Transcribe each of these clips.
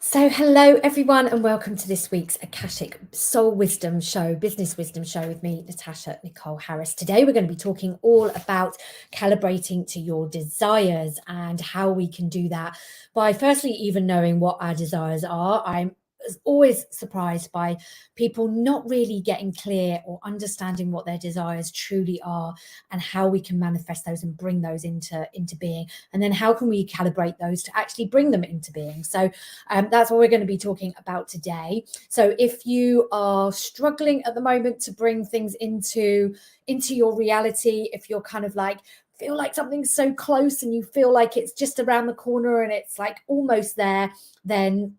So, hello everyone, and welcome to this week's Akashic Soul Wisdom Show, Business Wisdom Show with me, Natasha Nicole Harris. Today, we're going to be talking all about calibrating to your desires and how we can do that by firstly even knowing what our desires are. I'm always surprised by people not really getting clear or understanding what their desires truly are and how we can manifest those and bring those into being, and then how can we calibrate those to actually bring them into being. So that's what we're going to be talking about today. So if you are struggling at the moment to bring things into your reality, if you're kind of like feel like something's so close and you feel like it's just around the corner and it's like almost there, then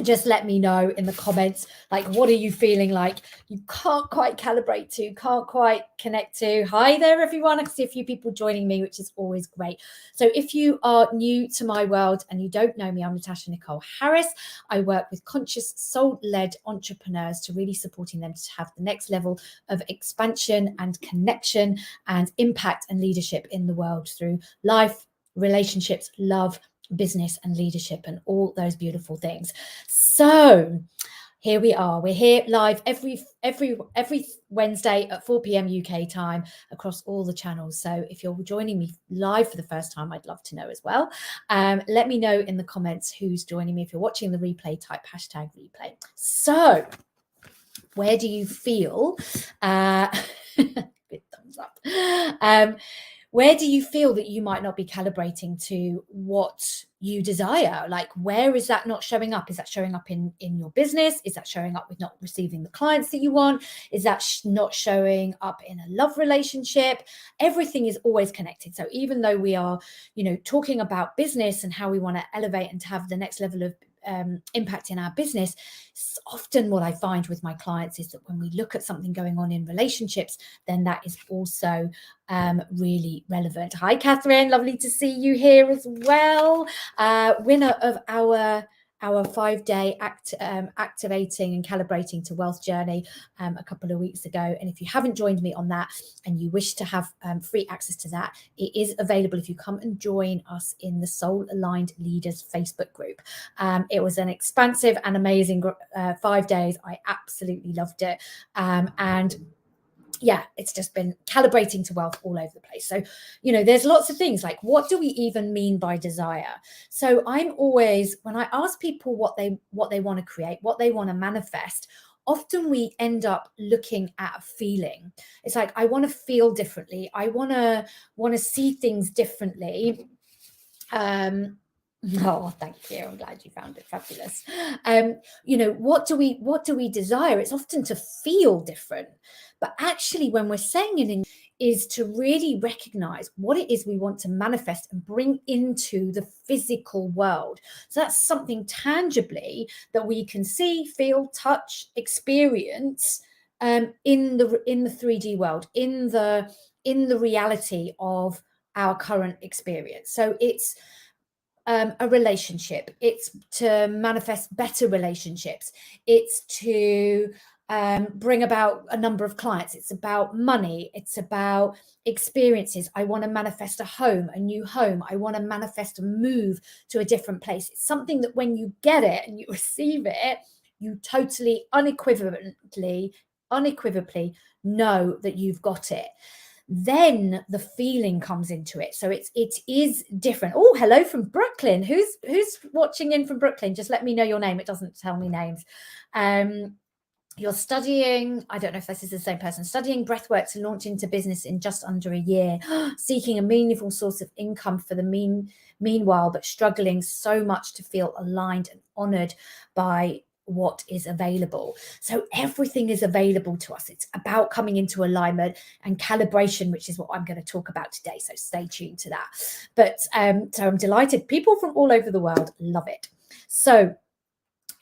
just let me know in the comments, like, what are you feeling like you can't quite calibrate to, can't quite connect to. Hi there, everyone. I can see a few people joining me, which is always great. So if you are new to my world and you don't know me, I'm Natasha Nicole Harris. I work with conscious, soul-led entrepreneurs to really supporting them to have the next level of expansion and connection and impact and leadership in the world through life, relationships, love, business and leadership and all those beautiful things. So here we are. We're here live every Wednesday at 4 p.m. UK time across all the channels. So if you're joining me live for the first time, I'd love to know as well. Let me know in the comments who's joining me. If you're watching the replay, type hashtag replay. So where do you feel good thumbs up. Where do you feel that you might not be calibrating to what you desire? Like, where is that not showing up? Is that showing up in your business? Is that showing up with not receiving the clients that you want? Is that not showing up in a love relationship? Everything is always connected. So even though we are, talking about business and how we want to elevate and to have the next level of impact in our business, often what I find with my clients is that when we look at something going on in relationships, then that is also really relevant. Hi, Catherine. Lovely to see you here as well. Winner of our 5-day activating and calibrating to wealth journey a couple of weeks ago. And if you haven't joined me on that and you wish to have free access to that, it is available if you come and join us in the Soul Aligned Leaders Facebook group. It was an expansive and amazing 5 days. I absolutely loved it. And yeah, it's just been calibrating to wealth all over the place. So, there's lots of things like, what do we even mean by desire? So I'm always, when I ask people what they want to create, what they want to manifest, often we end up looking at a feeling. It's like, I want to feel differently. I want to see things differently. Oh, thank you. I'm glad you found it fabulous. What do we desire? It's often to feel different. But actually, when we're saying it is to really recognize what it is we want to manifest and bring into the physical world. So that's something tangibly that we can see, feel, touch, experience in the 3D world, in the reality of our current experience. So it's a relationship, it's to manifest better relationships, it's to bring about a number of clients, it's about money, it's about experiences. I want to manifest a home, a new home. I want to manifest a move to a different place. It's something that when you get it and you receive it, you totally unequivocally know that you've got it. Then the feeling comes into it. So it is different. Oh, hello from Brooklyn. Who's watching in from Brooklyn? Just let me know your name. It doesn't tell me names. You're studying, I don't know if this is the same person, studying breathwork to launch into business in just under a year, seeking a meaningful source of income for the meanwhile, but struggling so much to feel aligned and honored by what is available. So everything is available to us. It's about coming into alignment and calibration, which is what I'm going to talk about today. So stay tuned to that. But so I'm delighted. People from all over the world love it. So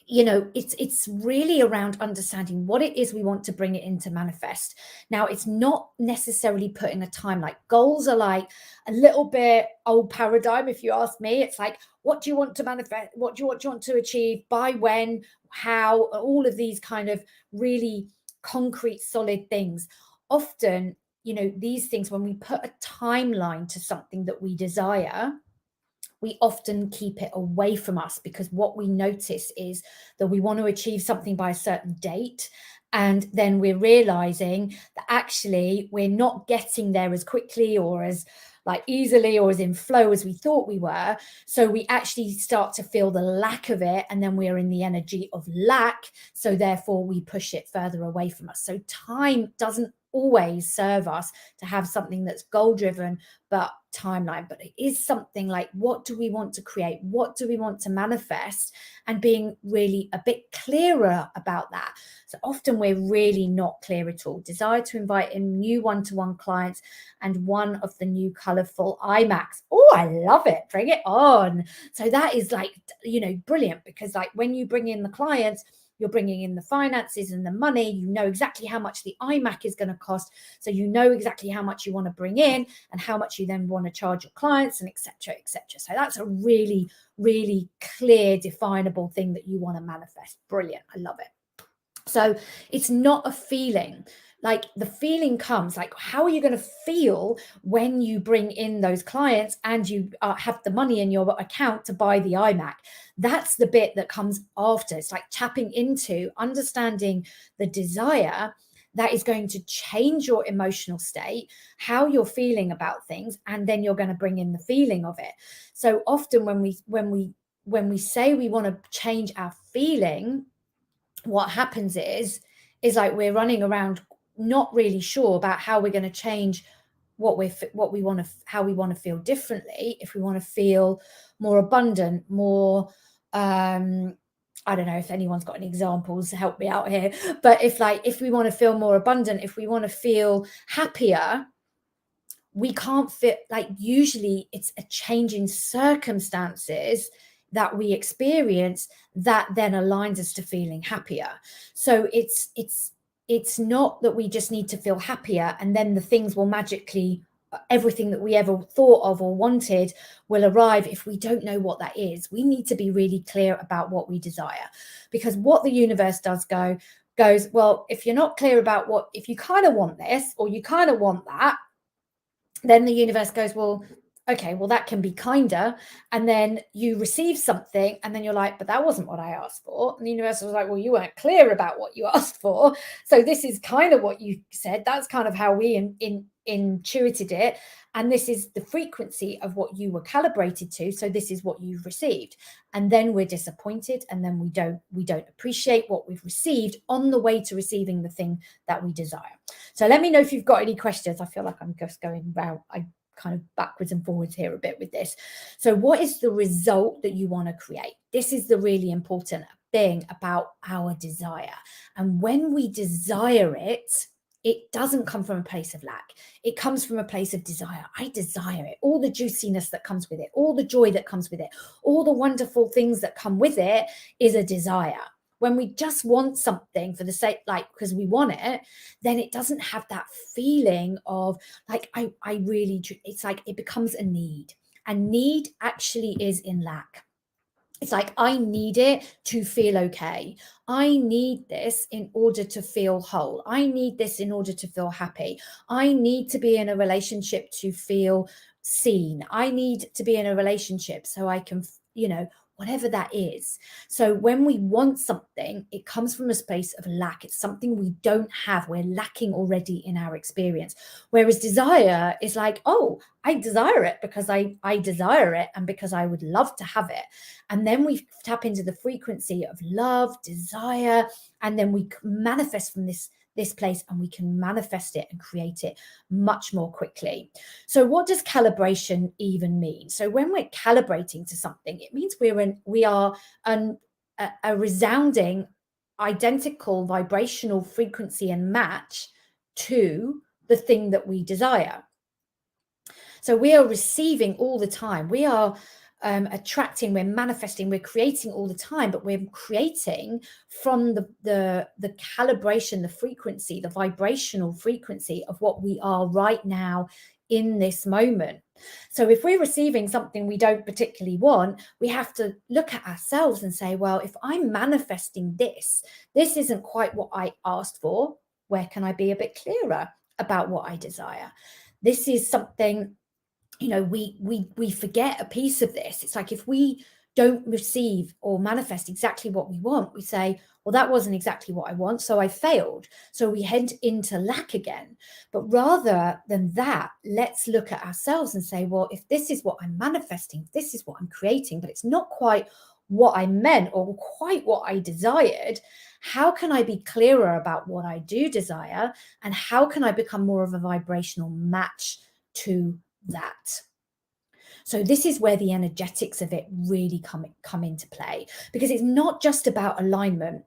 it's really around understanding what it is we want to bring it into manifest. Now, it's not necessarily putting a time. Like, goals are like a little bit old paradigm, if you ask me. It's like, what do you want to manifest? What do you want to achieve? By when? How? All of these kind of really concrete, solid things. Often, these things, when we put a timeline to something that we desire, we often keep it away from us, because what we notice is that we want to achieve something by a certain date. And then we're realizing that actually we're not getting there as quickly or as like easily or as in flow as we thought we were. So we actually start to feel the lack of it, and then we're in the energy of lack. So therefore we push it further away from us. So time doesn't always serve us to have something that's goal driven, but timeline. But it is something like, what do we want to create? What do we want to manifest? And being really a bit clearer about that. So often we're really not clear at all. Desire to invite in new one-to-one clients and one of the new colorful iMacs. Oh, I love it. Bring it on. So that is like, brilliant, because like when you bring in the clients, you're bringing in the finances and the money. You know exactly how much the iMac is going to cost. So you know exactly how much you want to bring in and how much you then want to charge your clients, and etc., etc. So that's a really, really clear, definable thing that you want to manifest. Brilliant. I love it. So it's not a feeling. Like the feeling comes, like, how are you going to feel when you bring in those clients and you have the money in your account to buy the iMac? That's the bit that comes after. It's like tapping into understanding the desire that is going to change your emotional state, how you're feeling about things, and then you're going to bring in the feeling of it. So often when we say we want to change our feeling, what happens is like we're running around not really sure about how we're going to change what we want to, how we want to feel differently. If we want to feel more abundant, more I don't know if anyone's got any examples to help me out here, but if we want to feel more abundant, if we want to feel happier, we can't fit, like, usually it's a change in circumstances that we experience that then aligns us to feeling happier. So it's not that we just need to feel happier and then the things will magically, everything that we ever thought of or wanted will arrive. If we don't know what that is, we need to be really clear about what we desire, because what the universe goes, well, if you're not clear about what, if you kind of want this or you kind of want that, then the universe goes, well, okay, well, that can be kinder. And then you receive something and then you're like, but that wasn't what I asked for. And the universe was like, well, you weren't clear about what you asked for. So this is kind of what you said. That's kind of how we intuited it. And this is the frequency of what you were calibrated to. So this is what you've received. And then we're disappointed. And then we don't appreciate what we've received on the way to receiving the thing that we desire. So let me know if you've got any questions. I feel like I'm just going around, I kind of backwards and forwards here a bit with this. So what is the result that you want to create? This is the really important thing about our desire. And when we desire it, it doesn't come from a place of lack. It comes from a place of desire. I desire it. All the juiciness that comes with it, all the joy that comes with it, all the wonderful things that come with it is a desire. When we just want something for the sake, like, because we want it, then it doesn't have that feeling of like, I really, it's like it becomes a need. And need actually is in lack. It's like, I need it to feel okay. I need this in order to feel whole. I need this in order to feel happy. I need to be in a relationship to feel seen. I need to be in a relationship so I can, whatever that is. So when we want something, it comes from a space of lack. It's something we don't have. We're lacking already in our experience. Whereas desire is like, oh, I desire it because I desire it and because I would love to have it. And then we tap into the frequency of love, desire, and then we manifest from this place, and we can manifest it and create it much more quickly. So what does calibration even mean? So when we're calibrating to something, it means we are a resounding identical vibrational frequency and match to the thing that we desire. So we are receiving all the time. We are attracting, we're manifesting, we're creating all the time, but we're creating from the calibration, the frequency, the vibrational frequency of what we are right now in this moment. So if we're receiving something we don't particularly want, we have to look at ourselves and say, well, if I'm manifesting this isn't quite what I asked for. Where can I be a bit clearer about what I desire? This is something you know, we forget a piece of this. It's like if we don't receive or manifest exactly what we want, we say, well, that wasn't exactly what I want, so I failed. So we head into lack again. But rather than that, let's look at ourselves and say, well, if this is what I'm manifesting, if this is what I'm creating, but it's not quite what I meant or quite what I desired, how can I be clearer about what I do desire? And how can I become more of a vibrational match to that? So this is where the energetics of it really come into play, because it's not just about alignment.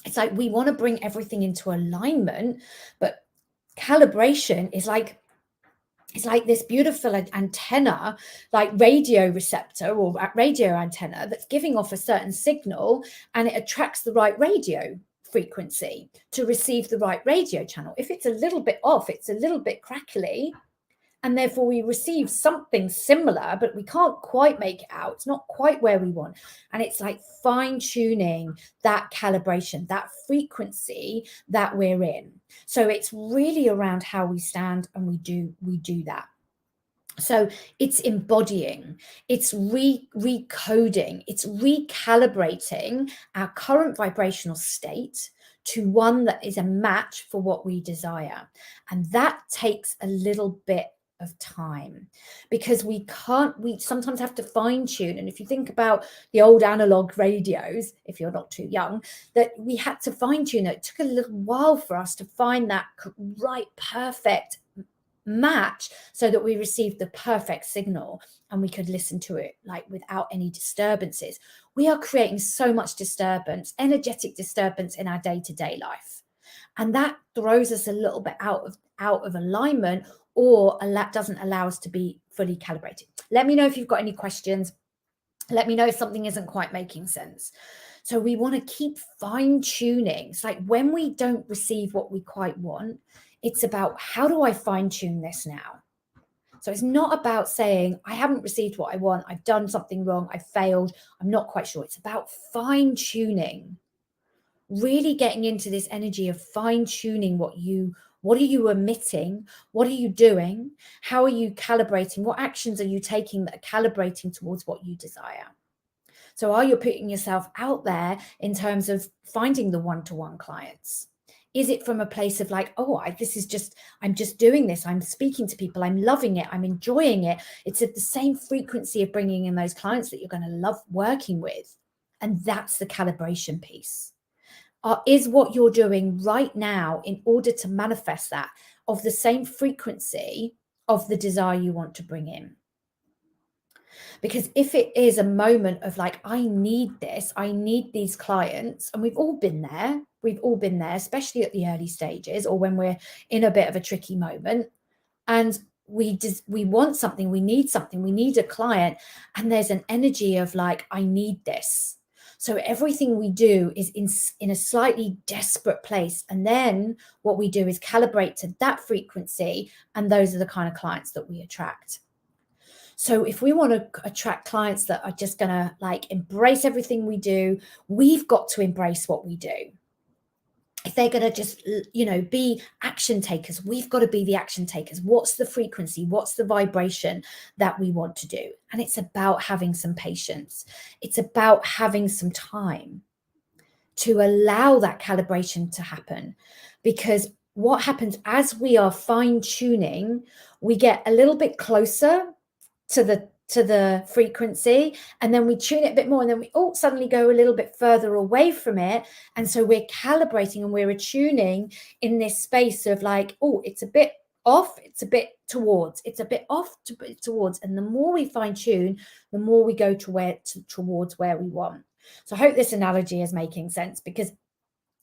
It's like we want to bring everything into alignment, but calibration is like, it's like this beautiful antenna, like radio receptor or radio antenna that's giving off a certain signal, and it attracts the right radio frequency to receive the right radio channel. If it's a little bit off, it's a little bit crackly, and therefore we receive something similar, but we can't quite make it out. It's not quite where we want. And it's like fine tuning that calibration, that frequency that we're in. So it's really around how we stand, and we do that. So it's embodying, it's recoding, it's recalibrating our current vibrational state to one that is a match for what we desire. And that takes a little bit of time, because we sometimes have to fine tune. And if you think about the old analog radios, if you're not too young, that we had to fine tune it. It took a little while for us to find that right, perfect match so that we received the perfect signal and we could listen to it like without any disturbances. We are creating so much disturbance, energetic disturbance in our day-to-day life, and that throws us a little bit out of alignment, or doesn't allow us to be fully calibrated. Let me know if you've got any questions. Let me know if something isn't quite making sense. So we want to keep fine tuning. It's like when we don't receive what we quite want, it's about, how do I fine tune this now? So it's not about saying, I haven't received what I want, I've done something wrong, I failed, I'm not quite sure. It's about fine tuning, really getting into this energy of fine tuning what are you emitting? What are you doing? How are you calibrating? What actions are you taking that are calibrating towards what you desire? So are you putting yourself out there in terms of finding the one-to-one clients? Is it from a place of like, oh, I'm just doing this. I'm speaking to people. I'm loving it. I'm enjoying it. It's at the same frequency of bringing in those clients that you're going to love working with. And that's the calibration piece. Is what you're doing right now in order to manifest that of the same frequency of the desire you want to bring in? Because if it is a moment of like, I need this, I need these clients, and we've all been there, especially at the early stages or when we're in a bit of a tricky moment, and we want something, we need a client, and there's an energy of like, I need this. So everything we do is in a slightly desperate place. And then what we do is calibrate to that frequency, and those are the kind of clients that we attract. So if we want to attract clients that are just going to like embrace everything we do, we've got to embrace what we do. If they're going to just, be action takers, we've got to be the action takers. What's the frequency? What's the vibration that we want to do? And it's about having some patience. It's about having some time to allow that calibration to happen, because what happens as we are fine tuning, we get a little bit closer to the frequency, and then we tune it a bit more, and then we suddenly go a little bit further away from it. And so we're calibrating and we're attuning in this space of like, it's a bit off, it's a bit towards, it's a bit off towards. And the more we fine tune, the more we go towards where we want. So I hope this analogy is making sense, because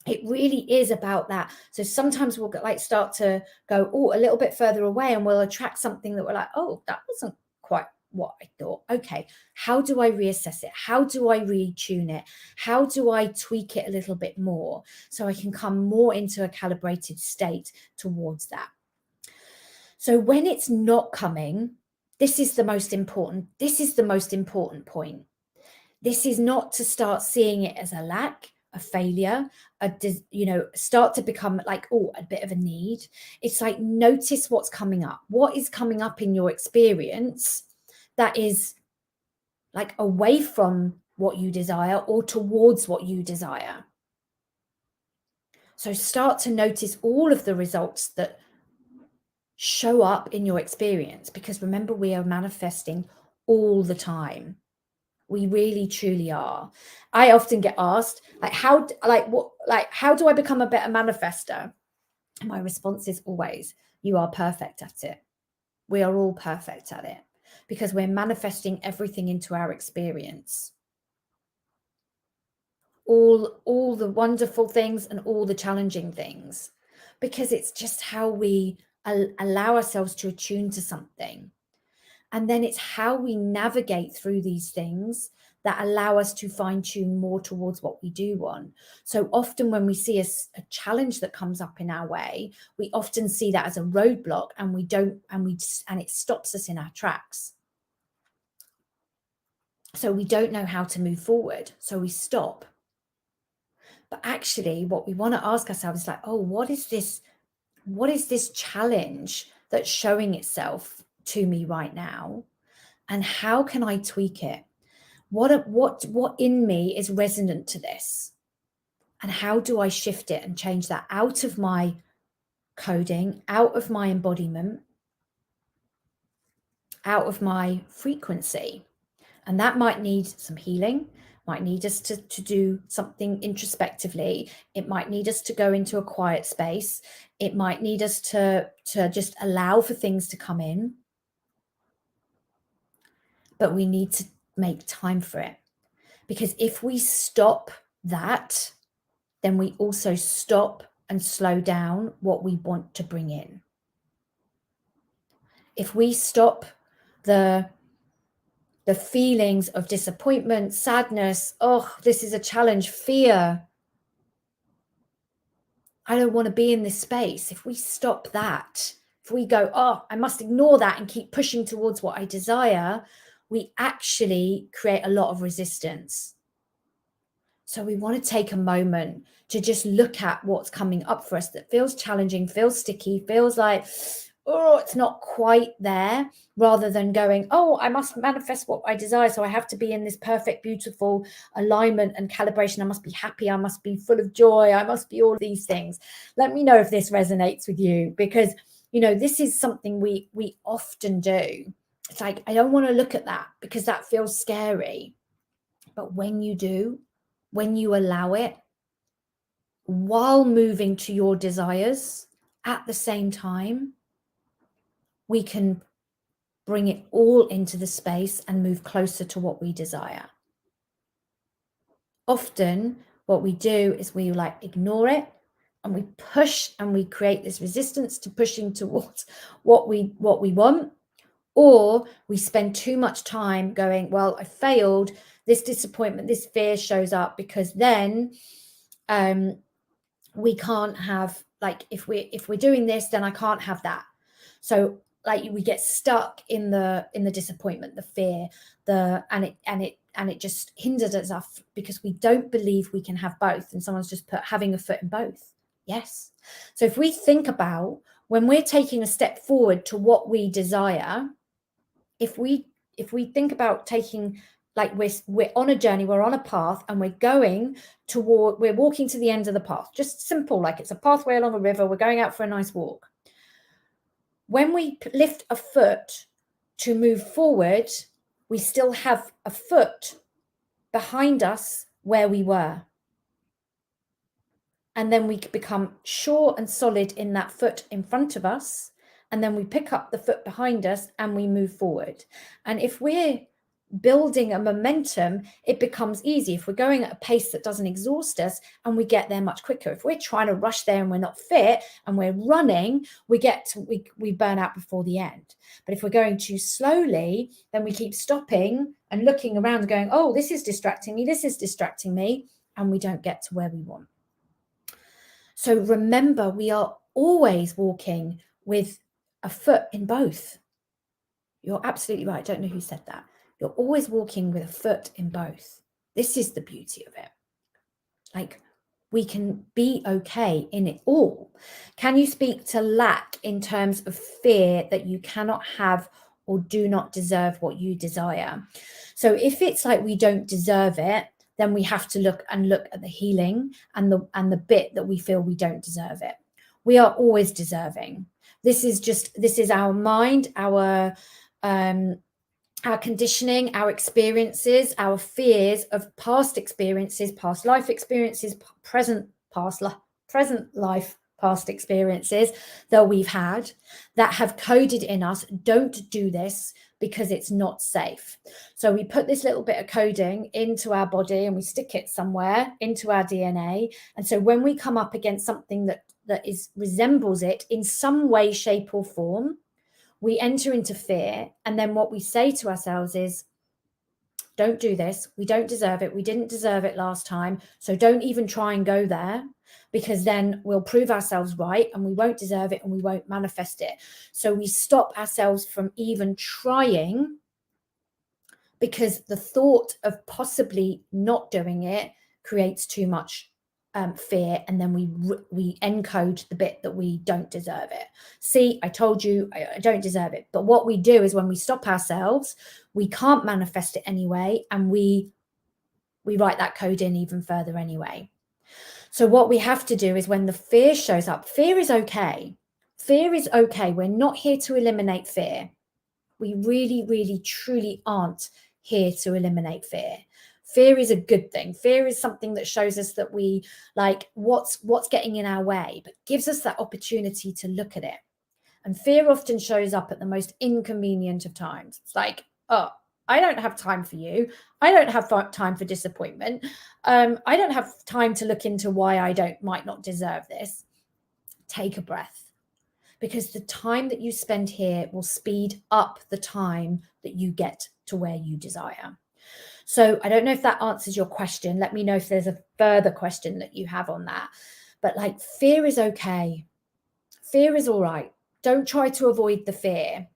it really is about that. So sometimes we'll start to go a little bit further away, and we'll attract something that we're like, that wasn't quite what I thought. Okay, how do I reassess it? How do I retune it? How do I tweak it a little bit more so I can come more into a calibrated state towards that? So when it's not coming, this is the most important point. This is not to start seeing it as a lack a failure, start to become like, oh, a bit of a need. It's like, notice what's coming up. What is coming up in your experience that is like away from what you desire or towards what you desire? So start to notice all of the results that show up in your experience, because remember, we are manifesting all the time. We really truly are. I often get asked, like, how do I become a better manifester? And my response is always, you are perfect at it. We are all perfect at it, because we're manifesting everything into our experience. All the wonderful things and all the challenging things, because it's just how we allow ourselves to attune to something. And then it's how we navigate through these things that allow us to fine tune more towards what we do want. So often when we see a challenge that comes up in our way, we often see that as a roadblock, and it stops us in our tracks. So we don't know how to move forward. So we stop. But actually what we want to ask ourselves is like, oh, what is this challenge that's showing itself to me right now? And how can I tweak it? What in me is resonant to this? And how do I shift it and change that out of my coding, out of my embodiment, out of my frequency? And that might need some healing, might need us to do something introspectively. It might need us to go into a quiet space. It might need us to just allow for things to come in. But we need to make time for it. Because if we stop that, then we also stop and slow down what we want to bring in. If we stop the feelings of disappointment, sadness, oh, this is a challenge, fear, I don't want to be in this space. If we stop that, if we go, oh, I must ignore that and keep pushing towards what I desire, we actually create a lot of resistance. So we want to take a moment to just look at what's coming up for us that feels challenging, feels sticky, feels like, oh, it's not quite there, rather than going, oh, I must manifest what I desire. So I have to be in this perfect, beautiful alignment and calibration. I must be happy. I must be full of joy. I must be all these things. Let me know if this resonates with you, because, this is something we often do. It's like, I don't want to look at that because that feels scary. But when you do, when you allow it, while moving to your desires at the same time, we can bring it all into the space and move closer to what we desire. Often what we do is we ignore it, and we push, and we create this resistance to pushing towards what we want. Or we spend too much time going, well, I failed, this disappointment, this fear shows up, because then we can't have, if we're doing this, then I can't have that. So we get stuck in the disappointment, the fear, and it just hinders us, because we don't believe we can have both. And someone's just put having a foot in both. Yes. So if we think about when we're taking a step forward to what we desire, if we think about taking, we're on a journey, we're on a path, and we're walking to the end of the path, just simple, like it's a pathway along a river, we're going out for a nice walk. When we lift a foot to move forward, we still have a foot behind us where we were. And then we become sure and solid in that foot in front of us. And then we pick up the foot behind us and we move forward. And if we're building a momentum, it becomes easy. If we're going at a pace that doesn't exhaust us, and we get there much quicker. If we're trying to rush there and we're not fit and we're running, we burn out before the end. But if we're going too slowly, then we keep stopping and looking around and going, oh, this is distracting me, and we don't get to where we want. So remember, we are always walking with a foot in both. You're absolutely right. I don't know who said that. You're always walking with a foot in both. This is the beauty of it. Like, we can be okay in it all. Can you speak to lack in terms of fear that you cannot have or do not deserve what you desire? So if it's like we don't deserve it, then we have to look at the healing and the bit that we feel we don't deserve it. We are always deserving. This is our mind, our conditioning, our experiences, our fears of past experiences, past life experiences, present life past experiences that we've had that have coded in us, don't do this because it's not safe. So we put this little bit of coding into our body and we stick it somewhere into our DNA. And so when we come up against something that resembles it in some way, shape, or form, we enter into fear. And then what we say to ourselves is, don't do this. We don't deserve it. We didn't deserve it last time. So don't even try and go there, because then we'll prove ourselves right and we won't deserve it and we won't manifest it. So we stop ourselves from even trying, because the thought of possibly not doing it creates too much fear, and then we encode the bit that we don't deserve it. See, I told you I don't deserve it. But what we do is when we stop ourselves, we can't manifest it anyway, and we write that code in even further anyway. So what we have to do is, when the fear shows up, fear is okay. Fear is okay. We're not here to eliminate fear. We really, really, truly aren't here to eliminate fear. Fear is a good thing. Fear is something that shows us that we like what's getting in our way, but gives us that opportunity to look at it. And fear often shows up at the most inconvenient of times. It's like, oh, I don't have time for you. I don't have time for disappointment. I don't have time to look into why I might not deserve this. Take a breath, because the time that you spend here will speed up the time that you get to where you desire. So I don't know if that answers your question. Let me know if there's a further question that you have on that. But like, fear is okay. Fear is all right. Don't try to avoid the fear.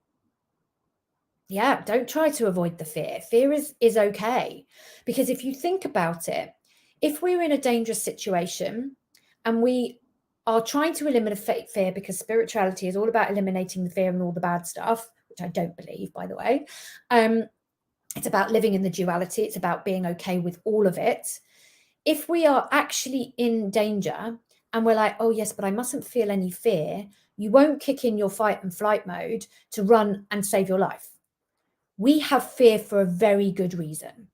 Yeah, don't try to avoid the fear. Fear is okay. Because if you think about it, if we're in a dangerous situation and we are trying to eliminate fear, because spirituality is all about eliminating the fear and all the bad stuff, which I don't believe, by the way. It's about living in the duality. It's about being okay with all of it. If we are actually in danger and we're like, oh yes, but I mustn't feel any fear, you won't kick in your fight and flight mode to run and save your life. We have fear for a very good reason.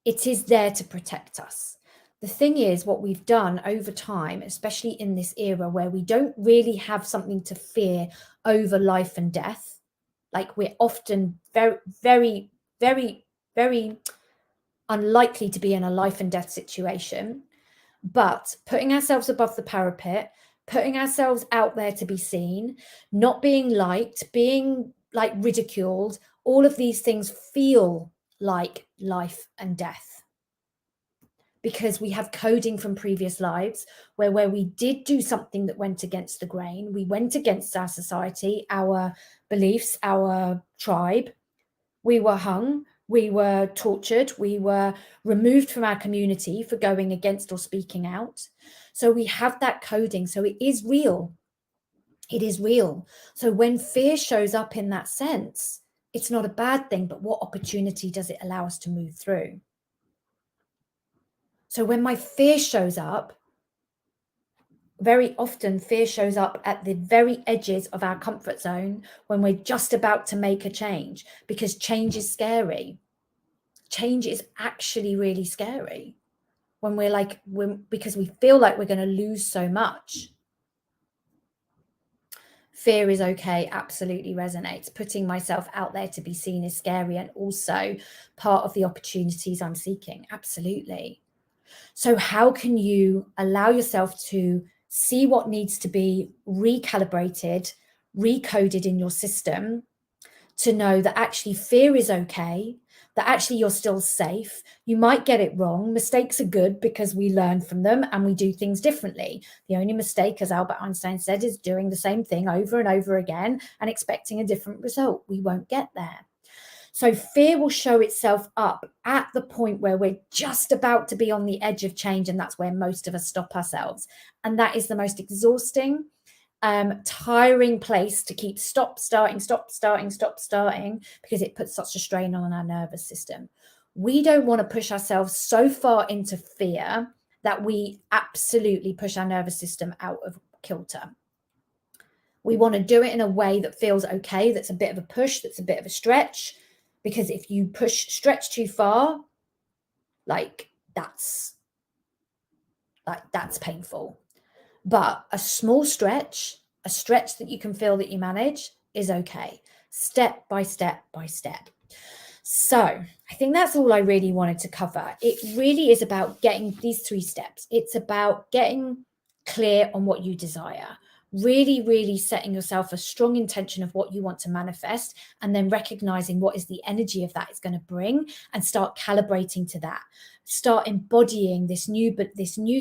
It is there to protect us. The thing is, what we've done over time, especially in this era where we don't really have something to fear over life and death, like we're often very, very, very, very unlikely to be in a life and death situation, but putting ourselves above the parapet, putting ourselves out there to be seen, not being liked, being like ridiculed, all of these things feel like life and death, because we have coding from previous lives where we did do something that went against the grain. We went against our society, our beliefs, our tribe. We were hung, we were tortured, we were removed from our community for going against or speaking out. So we have that coding. So it is real. It is real. So when fear shows up in that sense, it's not a bad thing, but what opportunity does it allow us to move through? So when my fear shows up, very often fear shows up at the very edges of our comfort zone when we're just about to make a change, because change is scary. Change is actually really scary when because we feel like we're going to lose so much. Fear is okay, absolutely resonates. Putting myself out there to be seen is scary, and also part of the opportunities I'm seeking. Absolutely. So how can you allow yourself to see what needs to be recalibrated, recoded in your system, to know that actually fear is okay, that actually you're still safe. You might get it wrong. Mistakes are good because we learn from them and we do things differently. The only mistake, as Albert Einstein said, is doing the same thing over and over again and expecting a different result. We won't get there. So fear will show itself up at the point where we're just about to be on the edge of change, and that's where most of us stop ourselves. And that is the most exhausting, tiring place to keep stop starting, because it puts such a strain on our nervous system. We don't want to push ourselves so far into fear that we absolutely push our nervous system out of kilter. We want to do it in a way that feels okay, that's a bit of a push, that's a bit of a stretch, because if you stretch too far, that's painful. But a small stretch, a stretch that you can feel that you manage, is okay. Step by step by step. So I think that's all I really wanted to cover. It really is about getting these 3 steps. It's about getting clear on what you desire, really, really setting yourself a strong intention of what you want to manifest, and then recognizing what is the energy of that is going to bring, and start calibrating to that. Start embodying this new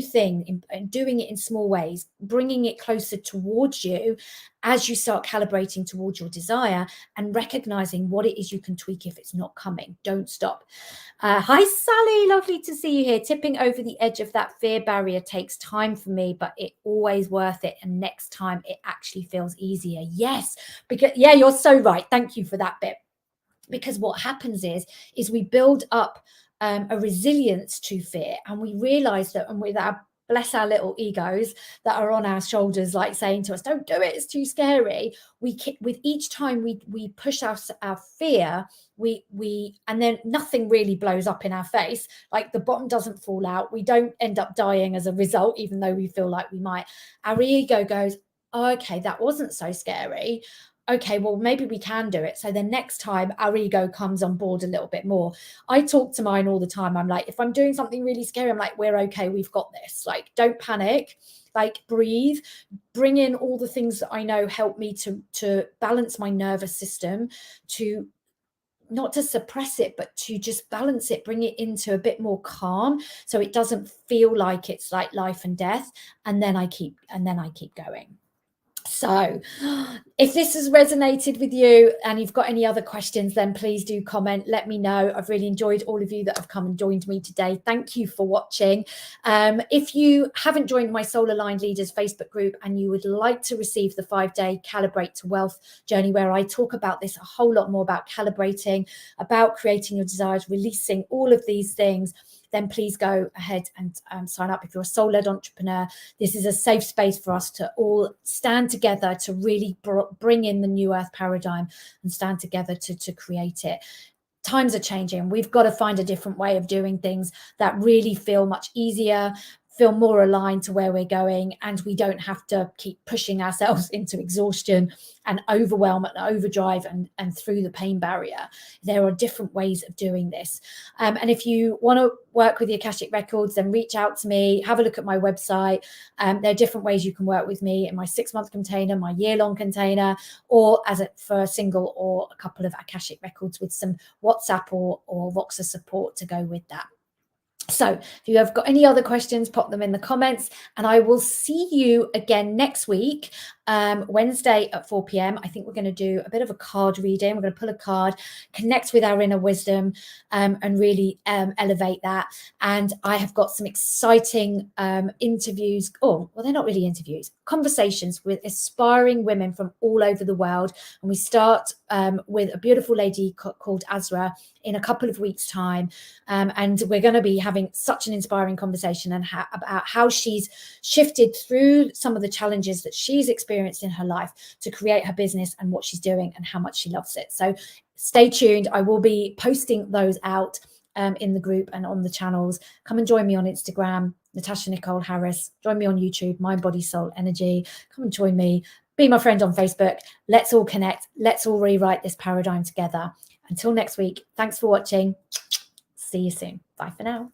thing, and doing it in small ways, bringing it closer towards you as you start calibrating towards your desire, and recognizing what it is you can tweak if it's not coming. Don't stop. Hi, Sally. Lovely to see you here. Tipping over the edge of that fear barrier takes time for me, but it always worth it. And next time it actually feels easier. Yes, because yeah, you're so right. Thank you for that bit. Because what happens is we build up a resilience to fear, and we realize that, and with our, bless our little egos that are on our shoulders, like saying to us, don't do it, it's too scary. With each time we push our fear, and then nothing really blows up in our face, like the bottom doesn't fall out, we don't end up dying as a result, even though we feel like we might. Our ego goes, oh, okay, that wasn't so scary. Okay, well, maybe we can do it. So the next time our ego comes on board a little bit more. I talk to mine all the time. I'm like, if I'm doing something really scary, I'm like, we're okay, we've got this. Like, don't panic, like breathe, bring in all the things that I know help me to balance my nervous system, to not to suppress it, but to just balance it, bring it into a bit more calm, so it doesn't feel like it's like life and death. And then I keep going. So if this has resonated with you and you've got any other questions, then please do comment. Let me know. I've really enjoyed all of you that have come and joined me today. Thank you for watching. If you haven't joined my Soul Aligned Leaders Facebook group and you would like to receive the 5-day Calibrate to Wealth journey, where I talk about this a whole lot more, about calibrating, about creating your desires, releasing all of these things, then please go ahead and sign up. If you're a soul-led entrepreneur, this is a safe space for us to all stand together to really bring in the new earth paradigm, and stand together to create it. Times are changing. We've got to find a different way of doing things that really feel much easier, feel more aligned to where we're going, and we don't have to keep pushing ourselves into exhaustion and overwhelm and overdrive and through the pain barrier. There are different ways of doing this. And if you want to work with the Akashic Records, then reach out to me, have a look at my website. There are different ways you can work with me, in my 6-month container, my year-long container, or for a single or a couple of Akashic Records with some WhatsApp or Voxer support to go with that. So if you have got any other questions, pop them in the comments, and I will see you again next week, Wednesday at 4 p.m. I think we're going to do a bit of a card reading. We're going to pull a card, connect with our inner wisdom, and really elevate that. And I have got some exciting interviews. Oh, well, they're not really interviews, conversations with aspiring women from all over the world. And we start with a beautiful lady called Azra in a couple of weeks' time. And we're going to be having such an inspiring conversation about how she's shifted through some of the challenges that she's experienced in her life to create her business, and what she's doing and how much she loves it. So stay tuned. I will be posting those out in the group and on the channels. Come and join me on Instagram, Natasha Nicole Harris. Join me on YouTube, Mind, Body, Soul, Energy. Come and join me. Be my friend on Facebook. Let's all connect. Let's all rewrite this paradigm together. Until next week, thanks for watching. See you soon. Bye for now.